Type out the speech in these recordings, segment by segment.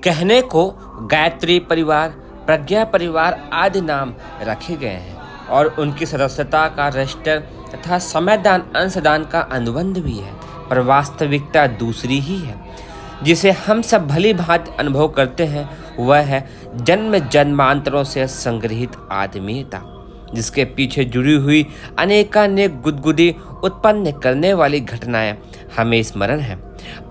कहने को गायत्री परिवार, प्रज्ञा परिवार आदि नाम रखे गए हैं और उनकी सदस्यता का रजिस्टर तथा समयदान अंशदान का अनुबंध भी है, पर वास्तविकता दूसरी ही है जिसे हम सब भली भांति अनुभव करते हैं। वह है जन्म जन्मांतरों से संग्रहित आत्मीयता, जिसके पीछे जुड़ी हुई अनेकानेक गुदगुदी उत्पन्न करने वाली घटनाएं हमें स्मरण है।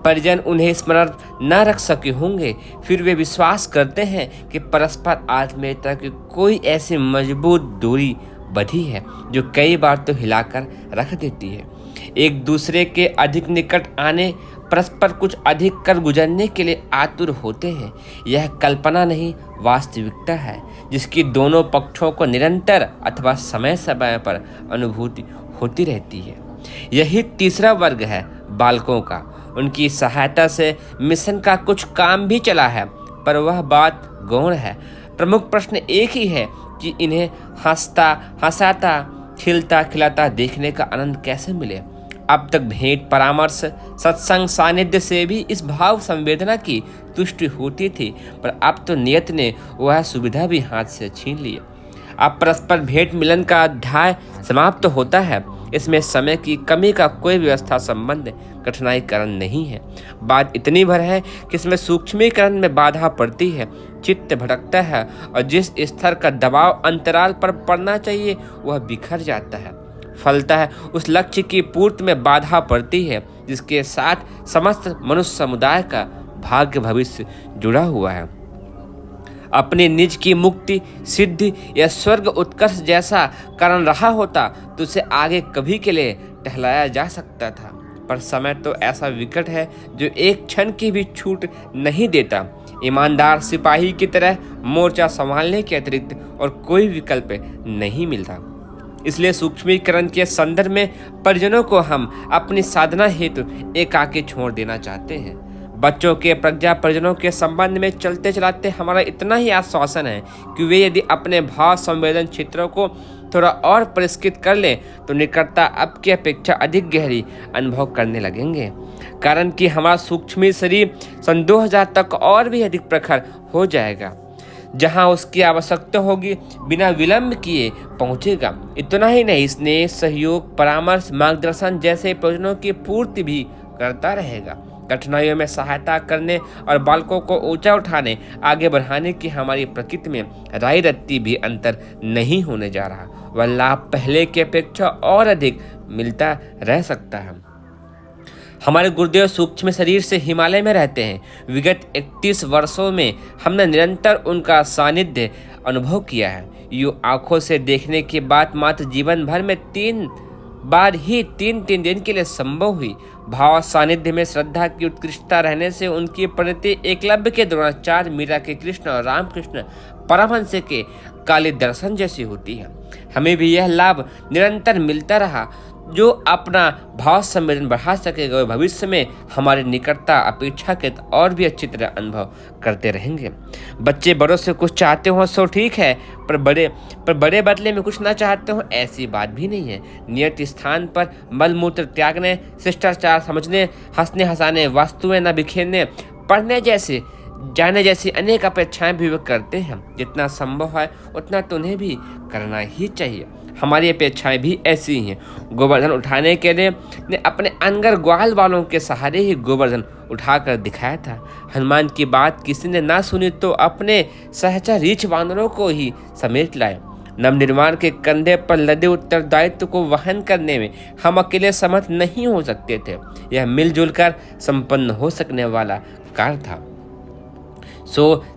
परिजन उन्हें स्मरण न रख सके होंगे, फिर वे विश्वास करते हैं कि परस्पर आत्मीयता की कोई ऐसी मजबूत दूरी बंधी है जो कई बार तो हिलाकर रख देती है। एक दूसरे के अधिक निकट आने, परस्पर कुछ अधिक कर गुजरने के लिए आतुर होते हैं। यह कल्पना नहीं, वास्तविकता है जिसकी दोनों पक्षों को निरंतर अथवा समय समय पर अनुभूति होती रहती है। यही तीसरा वर्ग है बालकों का। उनकी सहायता से मिशन का कुछ काम भी चला है, पर वह बात गौण है। प्रमुख प्रश्न एक ही है कि इन्हें हंसाता खिलता खिलाता देखने का आनंद कैसे मिले। अब तक भेंट, परामर्श, सत्संग, सानिध्य से भी इस भाव संवेदना की तुष्टि होती थी, पर अब तो नियत ने वह सुविधा भी हाथ से छीन ली। अब परस्पर भेंट मिलन का अध्याय समाप्त होता है। इसमें समय की कमी का कोई व्यवस्था संबंध कठिनाईकरण नहीं है। बात इतनी भर है कि इसमें सूक्ष्मीकरण में बाधा पड़ती है, चित्त भटकता है और जिस स्तर का दबाव अंतराल पर पड़ना चाहिए वह बिखर जाता है। फलता है उस लक्ष्य की पूर्ति में बाधा पड़ती है जिसके साथ समस्त मनुष्य समुदाय का भाग्य भविष्य जुड़ा हुआ है। अपने निज की मुक्ति, सिद्धि या स्वर्ग उत्कर्ष जैसा कारण रहा होता तो उसे आगे कभी के लिए टहलाया जा सकता था, पर समय तो ऐसा विकट है जो एक क्षण की भी छूट नहीं देता। ईमानदार सिपाही की तरह मोर्चा संभालने के अतिरिक्त और कोई विकल्प नहीं मिलता। इसलिए सूक्ष्मीकरण के संदर्भ में परिजनों को हम अपनी साधना हेतु एकाकी छोड़ देना चाहते हैं। बच्चों के प्रज्ञा परिजनों के संबंध में चलते चलाते हमारा इतना ही आश्वासन है कि वे यदि अपने भाव संवेदन क्षेत्रों को थोड़ा और परिष्कृत कर लें तो निकटता अब की अपेक्षा अधिक गहरी अनुभव करने लगेंगे। कारण कि हमारा सूक्ष्म शरीर सन 2000 तक और भी अधिक प्रखर हो जाएगा, जहां उसकी आवश्यकता होगी बिना विलंब किए पहुंचेगा। इतना ही नहीं, स्नेह, सहयोग, परामर्श, मार्गदर्शन जैसे प्रयोजनों की पूर्ति भी करता रहेगा। कठिनाइयों में सहायता करने और बालकों को ऊंचा उठाने, आगे बढ़ाने की हमारी प्रकृति में राई रत्ती भी अंतर नहीं होने जा रहा। वह लाभ पहले की अपेक्षा और अधिक मिलता रह सकता है। हमारे गुरुदेव सूक्ष्म शरीर से हिमालय में रहते हैं। विगत 31 वर्षों में हमने निरंतर उनका सानिध्य अनुभव किया है। यूं आंखों से देखने की बात मात्र जीवन भर में 3 बार ही 3 दिन के लिए संभव हुई। भाव सानिध्य में श्रद्धा की उत्कृष्टता रहने से उनकी परिणति एकलव्य के द्रोणाचार्य, मीरा के कृष्ण और रामकृष्ण परमहंस के काली दर्शन जैसी होती है। हमें भी यह लाभ निरंतर मिलता रहा। जो अपना भाव संवेदन बढ़ा सकेगा वह भविष्य में हमारी निकटता अपेक्षाकृत और भी अच्छी तरह अनुभव करते रहेंगे। बच्चे बड़ों से कुछ चाहते हो सो ठीक है, पर बड़े बदले में कुछ ना चाहते हो ऐसी बात भी नहीं है। नियत स्थान पर मलमूत्र त्यागने, शिष्टाचार समझने, हंसने हंसाने, वस्तुएं न बिखेरने, पढ़ने जैसे जाने जैसी अनेक अपेक्षाएं भी वे करते हैं। जितना संभव है उतना तो उन्हें भी करना ही चाहिए। हमारी अपेक्षाएं भी ऐसी ही हैं। गोवर्धन उठाने के लिए ने अपने अनगर ग्वाल वालों के सहारे ही गोवर्धन उठाकर दिखाया था। हनुमान की बात किसी ने ना सुनी तो अपने सहचर रीछ वानरों को ही समेट लाए। नवनिर्माण के कंधे पर लदे उत्तरदायित्व को वहन करने में हम अकेले समर्थ नहीं हो सकते थे। यह मिलजुल कर संपन्न हो सकने वाला कार्य था।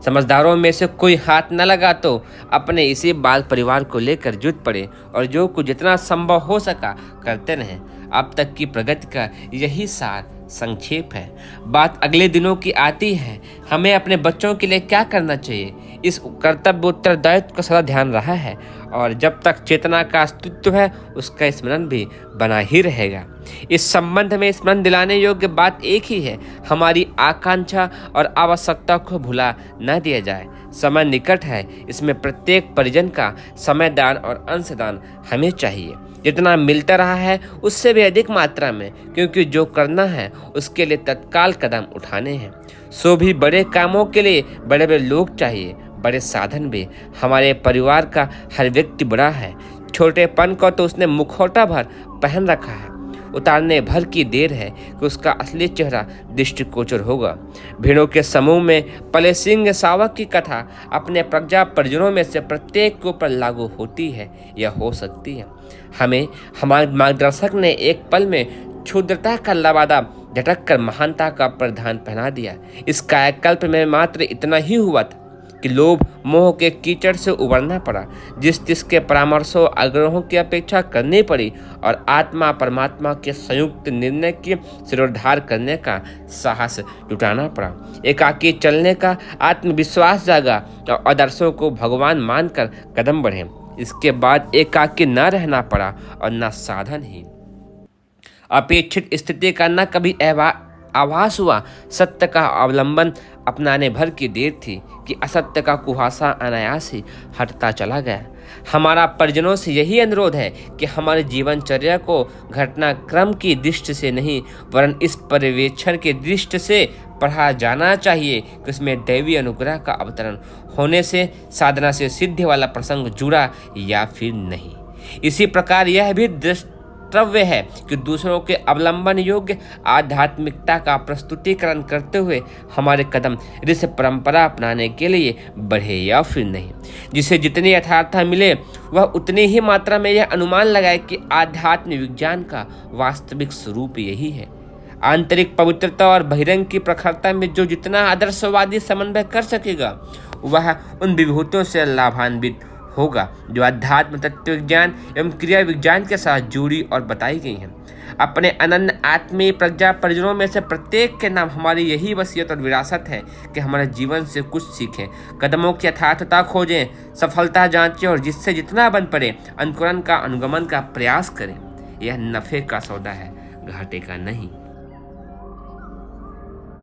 समझदारों में से कोई हाथ न लगा तो अपने इसी बाल परिवार को लेकर जुट पड़े और जो कुछ जितना संभव हो सका करते रहे। अब तक की प्रगति का यही सार संक्षेप है। बात अगले दिनों की आती है। हमें अपने बच्चों के लिए क्या करना चाहिए, इस कर्तव्य उत्तरदायित्व का सदा ध्यान रहा है और जब तक चेतना का अस्तित्व है उसका स्मरण भी बना ही रहेगा। इस संबंध में स्मरण दिलाने योग्य बात एक ही है, हमारी आकांक्षा और आवश्यकता को भुला न दिया जाए। समय निकट है, इसमें प्रत्येक परिजन का समयदान और अंशदान हमें चाहिए। जितना मिलता रहा है उससे भी अधिक मात्रा में, क्योंकि जो करना है उसके लिए तत्काल कदम उठाने हैं। सो भी बड़े कामों के लिए बड़े बड़े लोग चाहिए, बड़े साधन भी। हमारे परिवार का हर व्यक्ति बड़ा है, छोटेपन को तो उसने मुखौटा भर पहन रखा है। उतारने भर की देर है कि उसका असली चेहरा दृष्टिगोचर होगा। भीड़ों के समूह में पले सिंह सावक की कथा अपने प्रजा परिजनों में से प्रत्येक के ऊपर लागू होती है या हो सकती है। हमें हमारे मार्गदर्शक ने एक पल में क्षुद्रता का लबादा झटक कर महानता का परिधान पहना दिया। इस कायाकल्प में मात्र इतना ही हुआ था कि लोभ मोह के कीचड़ से उबरना पड़ा, जिसके परामर्शों आग्रहों की अपेक्षा करनी पड़ी, और आत्मा परमात्मा के संयुक्त निर्णय की सिरोधार करने का साहस जुटाना पड़ा। एकाकी चलने का आत्मविश्वास जागा और आदर्शों को भगवान मानकर कदम बढ़े। इसके बाद एकाकी न रहना पड़ा और न साधन ही। अपेक्षित स्थिति का न कभी आभास हुआ। सत्य का अवलंबन अपनाने भर की देर थी कि असत्य का कुहासा अनायास ही हटता चला गया। हमारा परिजनों से यही अनुरोध है कि हमारे जीवनचर्या को घटनाक्रम की दृष्टि से नहीं, वरन इस पर्यवेक्षण के दृष्टि से पढ़ा जाना चाहिए कि उसमें दैवीय अनुग्रह का अवतरण होने से साधना से सिद्धि वाला प्रसंग जुड़ा या फिर नहीं। इसी प्रकार यह भी द्रव्य है कि दूसरों के अवलंबन योग्य आध्यात्मिकता का प्रस्तुतिकरण करते हुए हमारे कदम ऋषि परंपरा अपनाने के लिए बढ़े या फिर नहीं। जिसे जितनी यथार्थता मिले वह उतनी ही मात्रा में यह अनुमान लगाए कि आध्यात्म विज्ञान का वास्तविक स्वरूप यही है। आंतरिक पवित्रता और बहिरंग की प्रखरता में जो जितना आदर्शवादी समन्वय कर सकेगा वह उन विभूतियों से लाभान्वित होगा जो अध्यात्म तत्व विज्ञान एवं क्रिया विज्ञान के साथ जुड़ी और बताई गई हैं। अपने अनन्य आत्मीय प्रज्ञा परिजनों में से प्रत्येक के नाम हमारी यही वसीयत और विरासत है कि हमारे जीवन से कुछ सीखें, कदमों की यथार्थता खोजें, सफलता जांचें और जिससे जितना बन पड़े अंकुरण का अनुगमन का प्रयास करें। यह नफे का सौदा है, घाटे का नहीं।